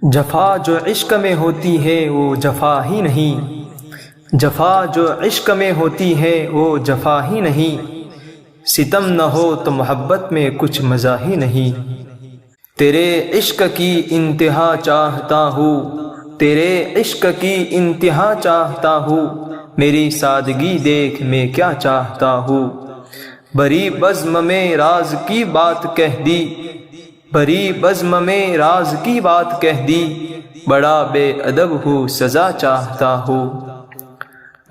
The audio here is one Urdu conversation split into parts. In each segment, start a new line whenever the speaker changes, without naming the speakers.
جفا جو عشق میں ہوتی ہے وہ جفا ہی نہیں، جفا جو عشق میں ہوتی ہے وہ جفا ہی نہیں، ستم نہ ہو تو محبت میں کچھ مزہ ہی نہیں۔ تیرے عشق کی انتہا چاہتا ہوں، تیرے عشق کی انتہا چاہتا ہوں، میری سادگی دیکھ میں کیا چاہتا ہوں۔ بھری بزم میں راز کی بات کہہ دی، بھری بزم میں راز کی بات کہہ دی، بڑا بے ادب ہوں سزا چاہتا ہوں۔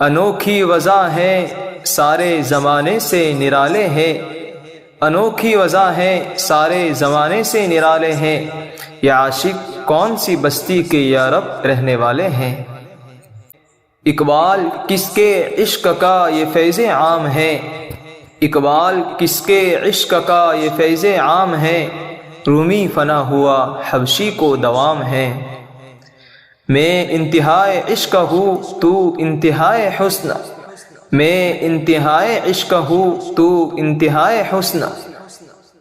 انوکھی وضع ہے سارے زمانے سے نرالے ہے، انوکھی وضع ہے سارے زمانے سے نرالے ہیں، یہ عاشق کون سی بستی کے یا رب رہنے والے ہیں۔ اقبال کس کے عشق کا یہ فیض عام ہے، اقبال کس کے عشق کا یہ فیض عام ہے، رومی فنا ہوا حبشی کو دوام ہے۔ میں انتہائے عشق ہوں تو انتہائے حسن، میں انتہائے عشق ہوں تو انتہائے حسن،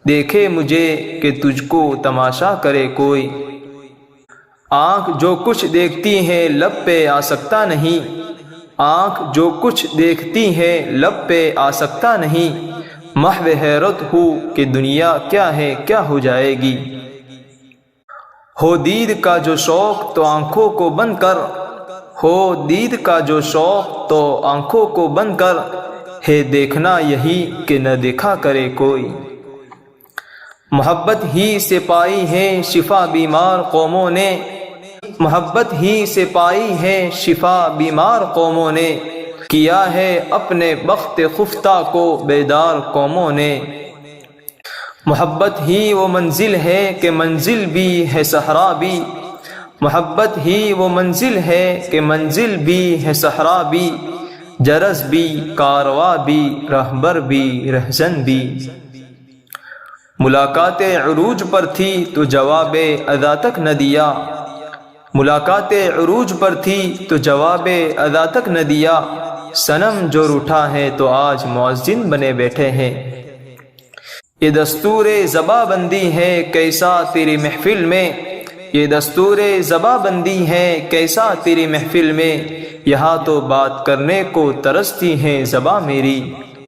دیکھے مجھے کہ تجھ کو تماشا کرے کوئی۔ آنکھ جو کچھ دیکھتی ہے لب پہ آ سکتا نہیں، آنکھ جو کچھ دیکھتی ہے لب پہ آ سکتا نہیں، محو حیرت ہوں کہ دنیا کیا ہے کیا ہو جائے گی۔ ہو دید کا جو شوق تو آنکھوں کو بند کر، ہو دید کا جو شوق تو آنکھوں کو بند کر، ہے دیکھنا یہی کہ نہ دیکھا کرے کوئی۔ محبت ہی سے پائی ہے شفا بیمار قوموں نے، محبت ہی سے پائی ہے شفا بیمار قوموں نے، کیا ہے اپنے بخت خفتہ کو بیدار قوموں نے۔ محبت ہی وہ منزل ہے کہ منزل بھی ہے صحرا بھی، محبت ہی وہ منزل ہے کہ منزل بھی ہے صحرا بھی، جرس بھی کارواں بھی رہبر بھی رہزن بھی۔ ملاقات عروج پر تھی تو جواب ادا تک نہ دیا، ملاقات عروج پر تھی تو جواب ادا تک نہ دیا، صنم جو روٹھا ہے تو آج مؤذن بنے بیٹھے ہیں۔ یہ دستور زباں بندی ہے کیسا تیری محفل میں، یہ دستور زباں بندی ہے کیسا تیری محفل میں، یہاں تو بات کرنے کو ترستی ہے زباں میری۔